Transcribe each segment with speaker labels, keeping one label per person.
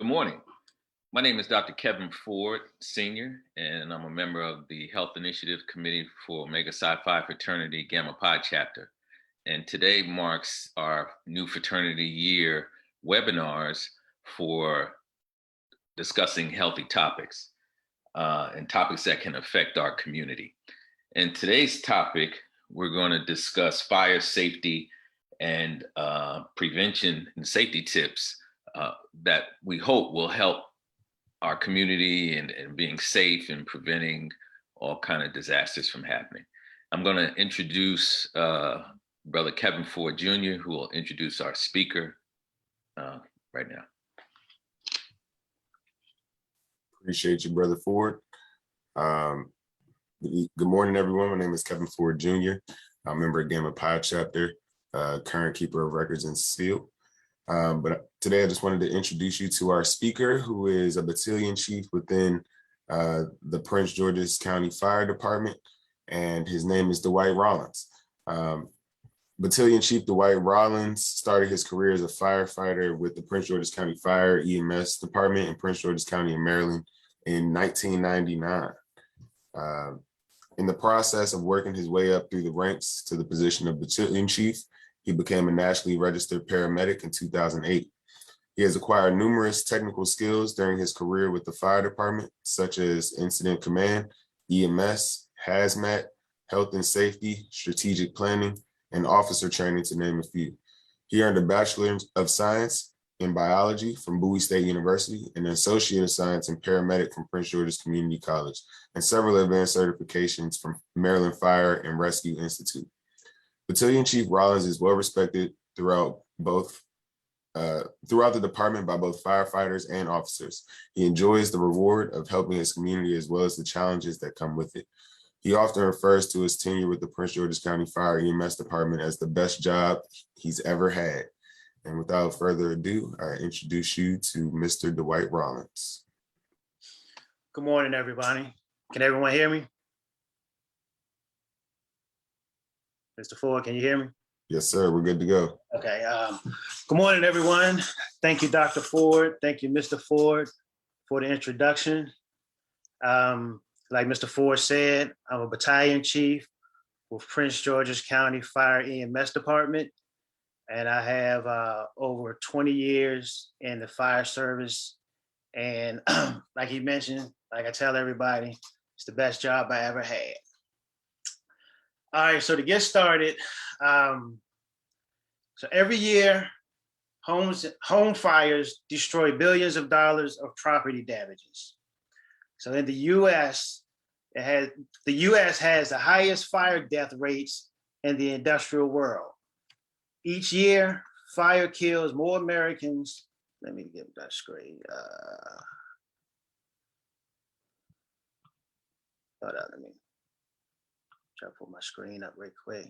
Speaker 1: Good morning. My name is Dr. Kevin Ford, Sr., and I'm a member of the Health Initiative Committee for Omega Psi Phi Fraternity Gamma Pi Chapter. And today marks our new fraternity year webinars for discussing healthy topics and topics that can affect our community. And today's topic, we're going to discuss fire safety and prevention and safety tips that we hope will help our community and being safe and preventing all kind of disasters from happening. I'm going to introduce Brother Kevin Ford Jr., who will introduce our speaker right now.
Speaker 2: Appreciate you, Brother Ford. Good morning, everyone. My name is Kevin Ford Jr. I'm a member of Gamma Pi Chapter, current keeper of records in SEAL. But today I just wanted to introduce you to our speaker, who is a battalion chief within the Prince George's County Fire Department, and his name is Dwight Rollins. Battalion Chief Dwight Rollins started his career as a firefighter with the Prince George's County Fire EMS Department in Prince George's County in Maryland in 1999. In the process of working his way up through the ranks to the position of battalion chief, he became a nationally registered paramedic in 2008. He has acquired numerous technical skills during his career with the fire department, such as incident command, EMS, hazmat, health and safety, strategic planning, and officer training, to name a few. He earned a Bachelor of Science in Biology from Bowie State University and an Associate of Science in Paramedic from Prince George's Community College, and several advanced certifications from Maryland Fire and Rescue Institute. Battalion Chief Rollins is well respected throughout the department by both firefighters and officers. He enjoys the reward of helping his community as well as the challenges that come with it. He often refers to his tenure with the Prince George's County Fire EMS Department as the best job he's ever had. And without further ado, I introduce you to Mr. Dwight Rollins.
Speaker 3: Good morning, everybody. Can everyone hear me? Mr. Ford, can you hear me?
Speaker 2: Yes, sir. We're good to go.
Speaker 3: Okay. Good morning, everyone. Thank you, Dr. Ford. Thank you, Mr. Ford, for the introduction. Like Mr. Ford said, I'm a battalion chief with Prince George's County Fire EMS Department, and I have over 20 years in the fire service. And like he mentioned, like I tell everybody, it's the best job I ever had. All right, so to get started, so every year, home fires destroy billions of dollars of property damages. So in the U.S., the U.S. has the highest fire death rates in the industrial world. Each year, fire kills more Americans. Let me get that screen. Hold on, let me try to pull my screen up real quick.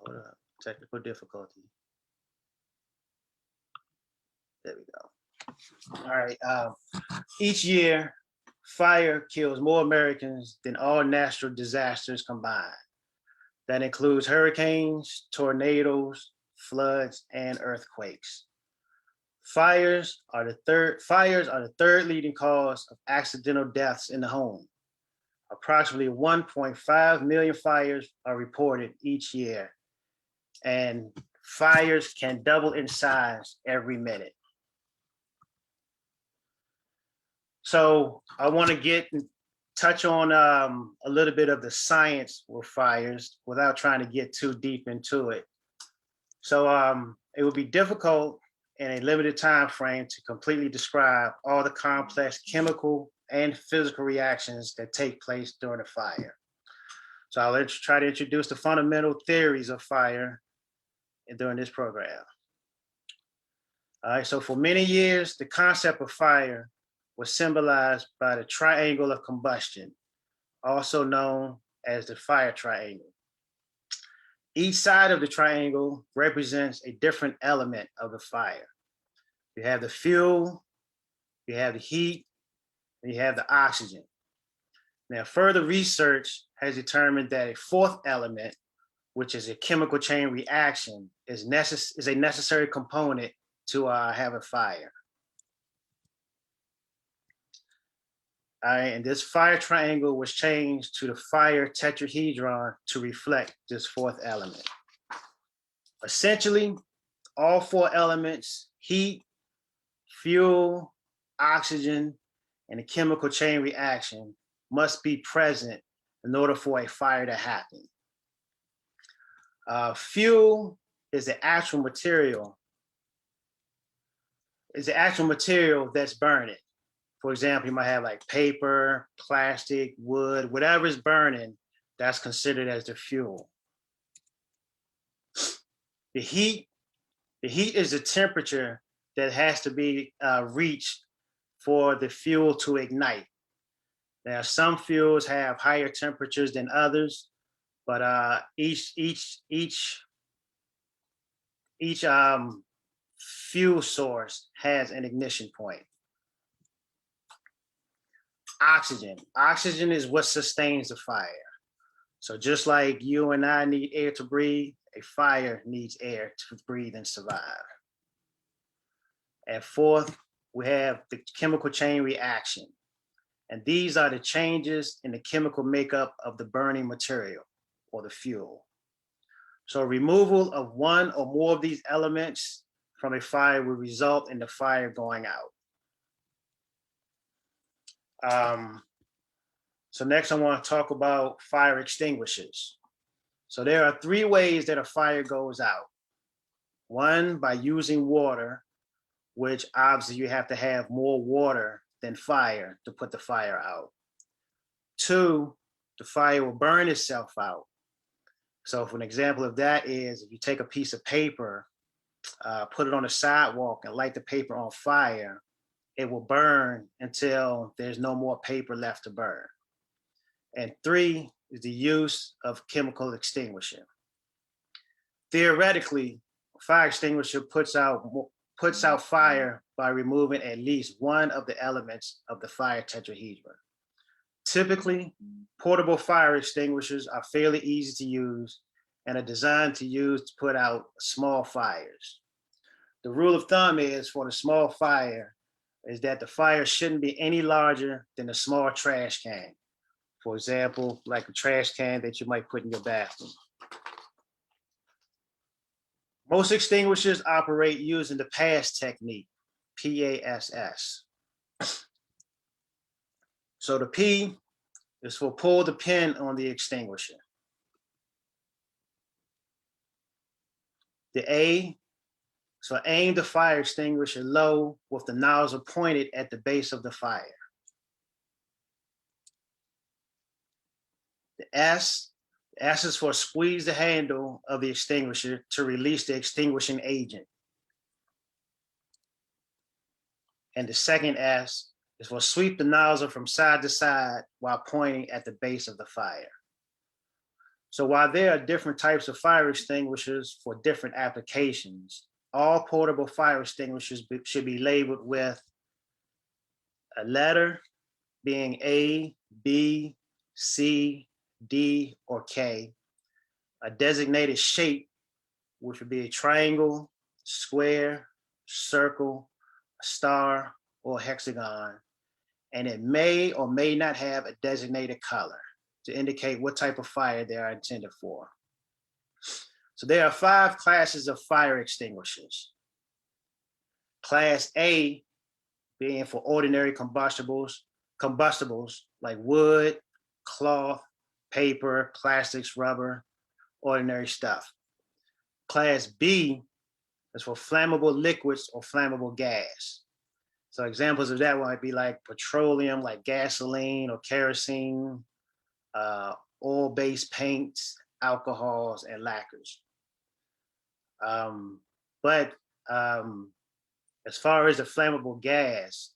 Speaker 3: Hold up, technical difficulty. There we go. All right. Each year, fire kills more Americans than all natural disasters combined. That includes hurricanes, tornadoes, floods, and earthquakes. Fires are the third leading cause of accidental deaths in the home. Approximately 1.5 million fires are reported each year, and fires can double in size every minute. So I want to touch on a little bit of the science with fires without trying to get too deep into it. So it would be difficult in a limited time frame to completely describe all the complex chemical and physical reactions that take place during a fire. So I'll try to introduce the fundamental theories of fire during this program. All right, so for many years, the concept of fire was symbolized by the triangle of combustion, also known as the fire triangle. Each side of the triangle represents a different element of the fire. You have the fuel, you have the heat, and you have the oxygen. Now, further research has determined that a fourth element, which is a chemical chain reaction, is a necessary component to have a fire. All right, and this fire triangle was changed to the fire tetrahedron to reflect this fourth element. Essentially, all four elements, heat, fuel, oxygen, and a chemical chain reaction, must be present in order for a fire to happen. Fuel is the actual material. That's burning. For example, you might have like paper, plastic, wood, whatever is burning, that's considered as the fuel. The heat is the temperature that has to be reached for the fuel to ignite. Now, some fuels have higher temperatures than others, but each fuel source has an ignition point. Oxygen is what sustains the fire. So just like you and I need air to breathe, a fire needs air to breathe and survive. And fourth, we have the chemical chain reaction. And these are the changes in the chemical makeup of the burning material or the fuel. So removal of one or more of these elements from a fire will result in the fire going out. So next I want to talk about fire extinguishers. So there are three ways that a fire goes out. One, by using water, which obviously you have to have more water than fire to put the fire out. Two, the fire will burn itself out. So for an example of that is if you take a piece of paper, put it on a sidewalk and light the paper on fire, it will burn until there's no more paper left to burn. And three is the use of chemical extinguisher. Theoretically, a fire extinguisher puts out fire by removing at least one of the elements of the fire tetrahedron. Typically, portable fire extinguishers are fairly easy to use and are designed to use to put out small fires. The rule of thumb is for the small fire is that the fire shouldn't be any larger than a small trash can. For example, like a trash can that you might put in your bathroom. Most extinguishers operate using the PASS technique, PASS. So the P is for pull the pin on the extinguisher. The A is for aim the fire extinguisher low with the nozzle pointed at the base of the fire. The S is for squeeze the handle of the extinguisher to release the extinguishing agent. And the second S is for sweep the nozzle from side to side while pointing at the base of the fire. So while there are different types of fire extinguishers for different applications, all portable fire extinguishers should be labeled with a letter being A, B, C, D, or K, a designated shape, which would be a triangle, square, circle, a star, or hexagon, and it may or may not have a designated color to indicate what type of fire they are intended for. So there are 5 classes of fire extinguishers. Class A being for ordinary combustibles like wood, cloth, paper, plastics, rubber, ordinary stuff. Class B is for flammable liquids or flammable gas. So examples of that might be like petroleum, like gasoline or kerosene, oil-based paints, alcohols, and lacquers. But as far as the flammable gas,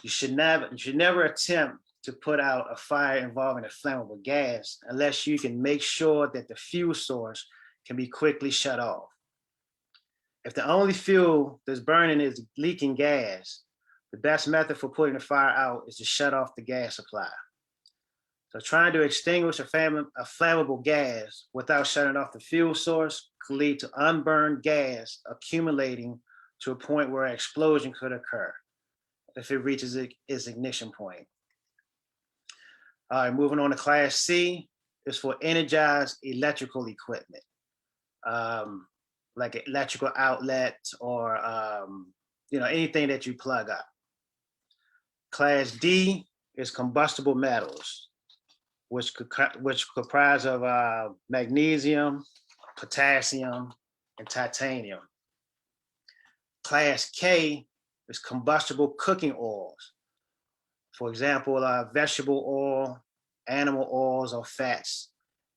Speaker 3: you should never attempt to put out a fire involving a flammable gas unless you can make sure that the fuel source can be quickly shut off. If the only fuel that's burning is leaking gas, The best method for putting the fire out is to shut off the gas supply. So trying to extinguish a flammable gas without shutting off the fuel source could lead to unburned gas accumulating to a point where an explosion could occur if it reaches its ignition point. All right, moving on to Class C is for energized electrical equipment, like electrical outlets or anything that you plug up. Class D is combustible metals, which comprise of magnesium, potassium, and titanium. Class K is combustible cooking oils. For example, vegetable oil, animal oils, or fats.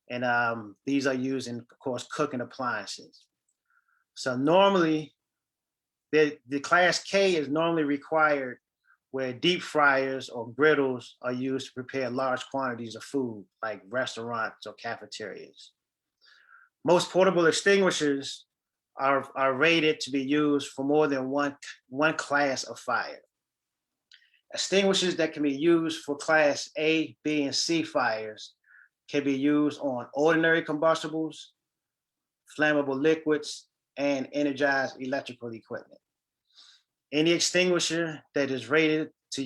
Speaker 3: And these are used in, of course, cooking appliances. So normally, the Class K is normally required where deep fryers or griddles are used to prepare large quantities of food, like restaurants or cafeterias. Most portable extinguishers are rated to be used for more than one class of fire. Extinguishers that can be used for Class A, B, and C fires can be used on ordinary combustibles, flammable liquids, and energized electrical equipment. Any extinguisher that is rated to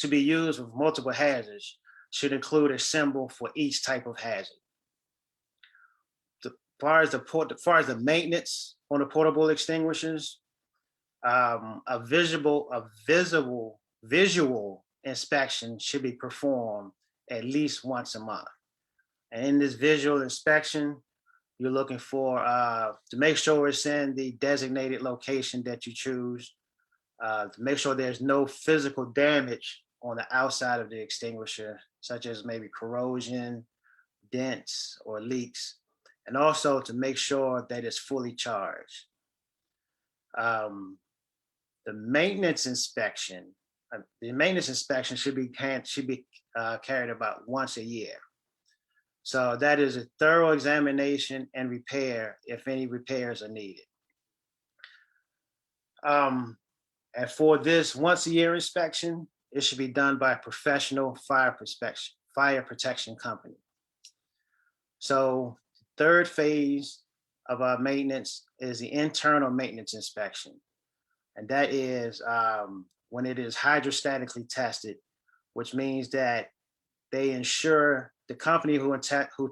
Speaker 3: be used with multiple hazards should include a symbol for each type of hazard. As far as the maintenance on the portable extinguishers, a visual inspection should be performed at least once a month. And in this visual inspection, you're looking for to make sure it's in the designated location that you choose, to make sure there's no physical damage on the outside of the extinguisher, such as maybe corrosion, dents, or leaks, and also to make sure that it's fully charged. The maintenance inspection should be carried about once a year. So that is a thorough examination and repair if any repairs are needed. And for this once a year inspection, it should be done by a professional fire protection company. So the third phase of our maintenance is the internal maintenance inspection. And that is when it is hydrostatically tested, which means that they ensure the company who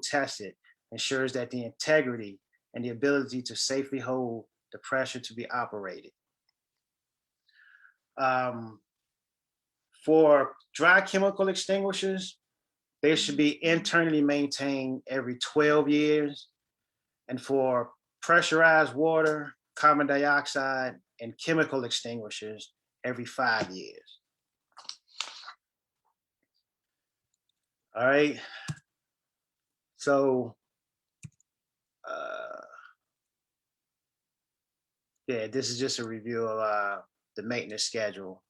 Speaker 3: tests it ensures that the integrity and the ability to safely hold the pressure to be operated. For dry chemical extinguishers, they should be internally maintained every 12 years. And for pressurized water, carbon dioxide, and chemical extinguishers, every 5 years. All right. So, this is just a review of the maintenance schedule.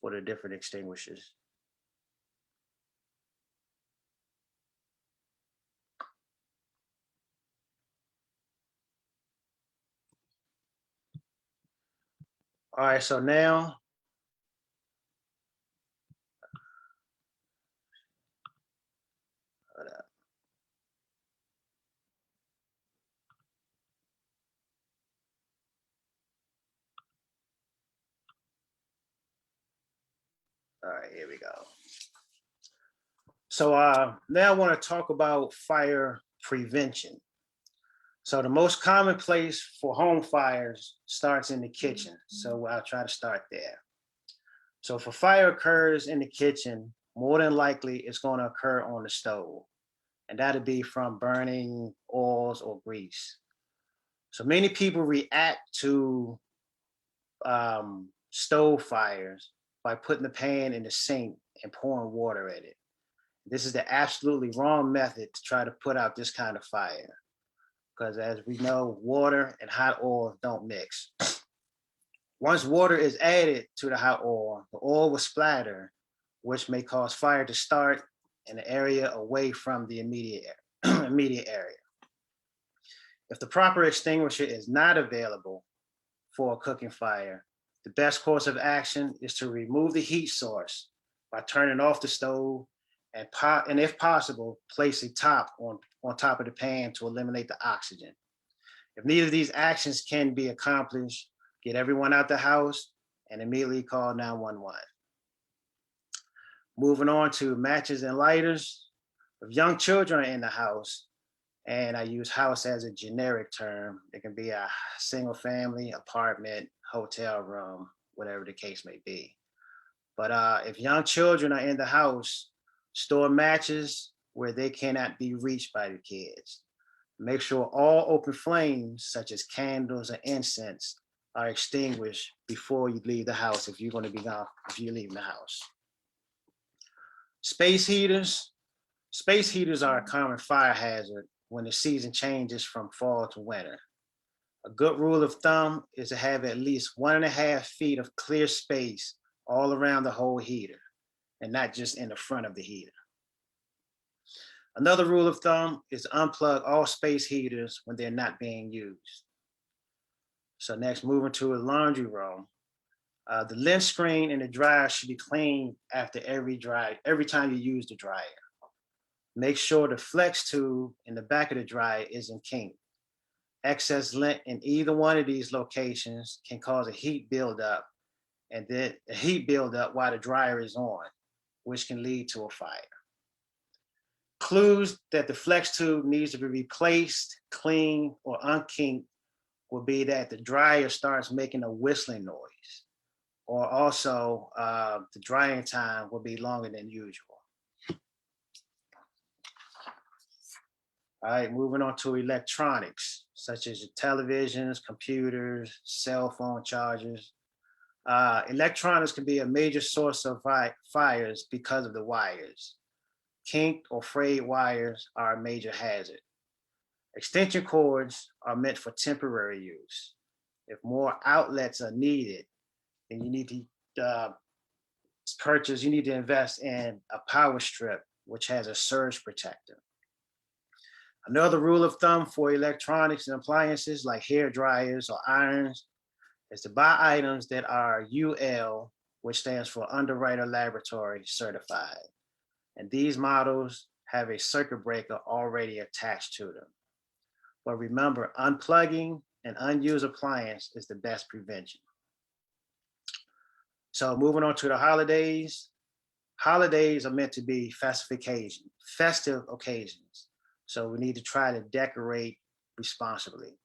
Speaker 3: For the different extinguishers. All right, so now all right, here we go. So now I want to talk about fire prevention. So the most common place for home fires starts in the kitchen. So I'll try to start there. So if a fire occurs in the kitchen, more than likely it's going to occur on the stove. And that'll be from burning oils or grease. So many people react to stove fires by putting the pan in the sink and pouring water at it. This is the absolutely wrong method to try to put out this kind of fire, because as we know, water and hot oil don't mix. Once water is added to the hot oil, the oil will splatter, which may cause fire to start in an area away from the immediate area. If the proper extinguisher is not available for a cooking fire, the best course of action is to remove the heat source by turning off the stove and if possible, place a top on top of the pan to eliminate the oxygen. If neither of these actions can be accomplished, get everyone out the house and immediately call 911. Moving on to matches and lighters. If young children are in the house, and I use house as a generic term, it can be a single family, apartment, hotel room, whatever the case may be. But if young children are in the house, store matches where they cannot be reached by the kids. Make sure all open flames, such as candles and incense, are extinguished before you leave the house if you're going to be gone, if you're leaving the house. Space heaters. Space heaters are a common fire hazard when the season changes from fall to winter. A good rule of thumb is to have at least 1.5 feet of clear space all around the whole heater, and not just in the front of the heater. Another rule of thumb is to unplug all space heaters when they're not being used. So next, moving to a laundry room. The lint screen in the dryer should be cleaned after every time you use the dryer. Make sure the flex tube in the back of the dryer isn't kinked. Excess lint in either one of these locations can cause a heat buildup, and then a heat buildup while the dryer is on, which can lead to a fire. Clues that the flex tube needs to be replaced, cleaned, or unkinked will be that the dryer starts making a whistling noise, or also the drying time will be longer than usual. All right, moving on to electronics, such as your televisions, computers, cell phone chargers. Electronics can be a major source of fires because of the wires. Kinked or frayed wires are a major hazard. Extension cords are meant for temporary use. If more outlets are needed, then you need to invest in a power strip, which has a surge protector. Another rule of thumb for electronics and appliances like hair dryers or irons is to buy items that are UL, which stands for Underwriter Laboratory certified. And these models have a circuit breaker already attached to them. But remember, unplugging an unused appliance is the best prevention. So moving on to the holidays. Holidays are meant to be festive occasions. So we need to try to decorate responsibly.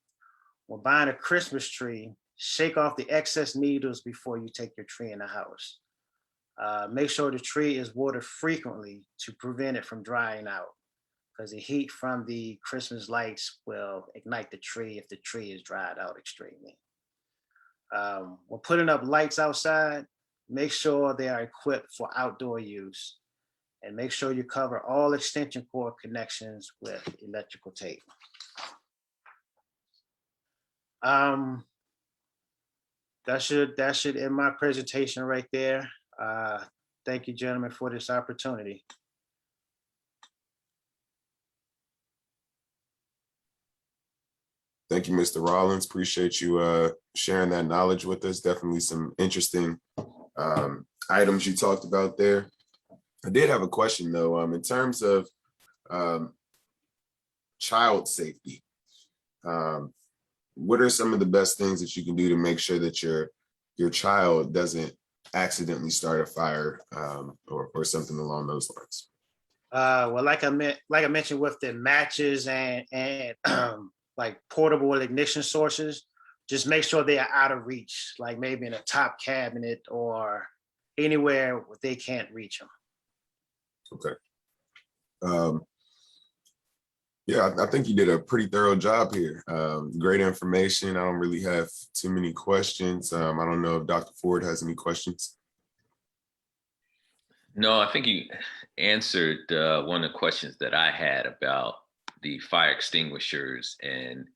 Speaker 3: When buying a Christmas tree, shake off the excess needles before you take your tree in the house. Make sure the tree is watered frequently to prevent it from drying out, because the heat from the Christmas lights will ignite the tree if the tree is dried out extremely. When putting up lights outside, make sure they are equipped for outdoor use, and make sure you cover all extension cord connections with electrical tape. That should end my presentation right there. Thank you, gentlemen, for this opportunity.
Speaker 2: Thank you, Mr. Rollins. Appreciate you sharing that knowledge with us. Definitely some interesting items you talked about there. I did have a question though, in terms of child safety. What are some of the best things that you can do to make sure that your child doesn't accidentally start a fire or something along those lines?
Speaker 3: Well, like I mentioned with the matches and like portable ignition sources, just make sure they are out of reach, like maybe in a top cabinet or anywhere where they can't reach them.
Speaker 2: Okay. Yeah, I think you did a pretty thorough job here. Great information. I don't really have too many questions. I don't know if Dr. Ford has any questions.
Speaker 1: No, I think you answered one of the questions that I had about the fire extinguishers, and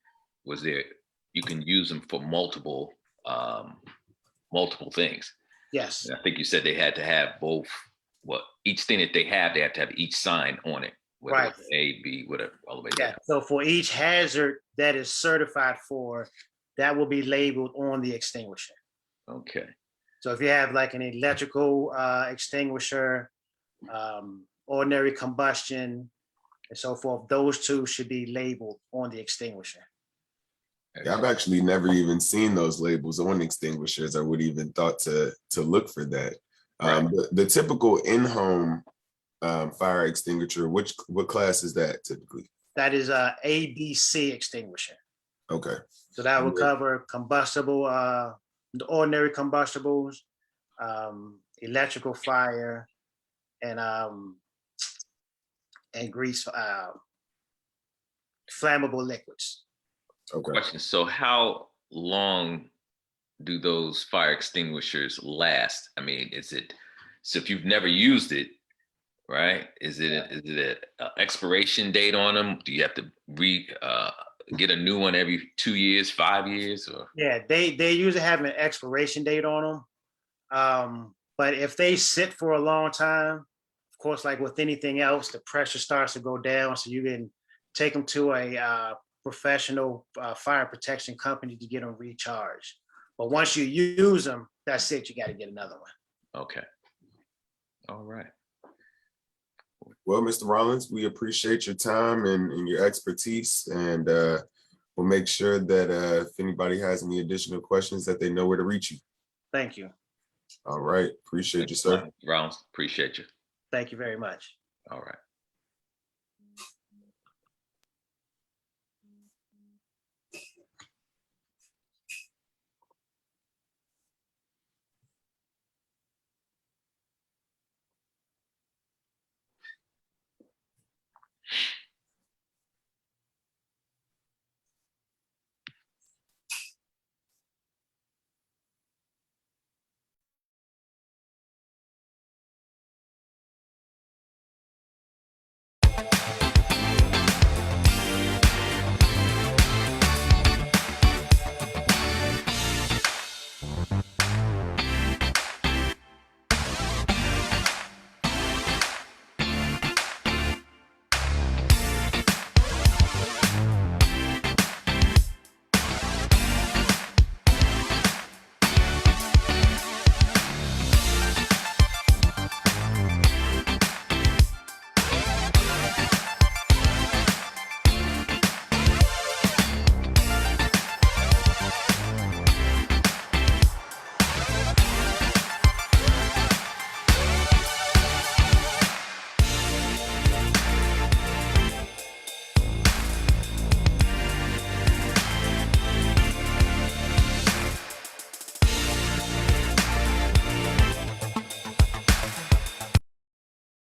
Speaker 1: you can use them for multiple things.
Speaker 3: Yes.
Speaker 1: And I think you said they had to have both. Each thing that they have to have each sign on it, whether
Speaker 3: Right.
Speaker 1: it's A, B, whatever, all the way
Speaker 3: Yeah.
Speaker 1: down.
Speaker 3: So for each hazard that is certified for, that will be labeled on the extinguisher.
Speaker 1: Okay.
Speaker 3: So if you have like an electrical extinguisher, ordinary combustion, and so forth, those two should be labeled on the extinguisher.
Speaker 2: Yeah, I've actually never even seen those labels on extinguishers. I would even thought to look for that.
Speaker 1: Right.
Speaker 2: The typical in-home fire extinguisher, what class is that typically?
Speaker 3: That is a ABC extinguisher.
Speaker 2: Okay.
Speaker 3: So that will cover combustible, the ordinary combustibles, electrical fire, and grease, flammable liquids.
Speaker 2: Okay.
Speaker 1: Question. So how long do those fire extinguishers last? I mean, so if you've never used it, right? Is it an expiration date on them? Do you have to get a new one every 2 years, 5 years, or?
Speaker 3: Yeah, they usually have an expiration date on them. But if they sit for a long time, of course, like with anything else, the pressure starts to go down. So you can take them to a professional fire protection company to get them recharged. But once you use them, that's it. You got to get another one.
Speaker 1: Okay. All right.
Speaker 2: Well, Mr. Rollins, we appreciate your time and your expertise, and we'll make sure that if anybody has any additional questions, that they know where to reach you.
Speaker 3: Thank you.
Speaker 2: All right. Appreciate you, sir.
Speaker 1: Rounds. Appreciate you.
Speaker 3: Thank you very much.
Speaker 1: All right.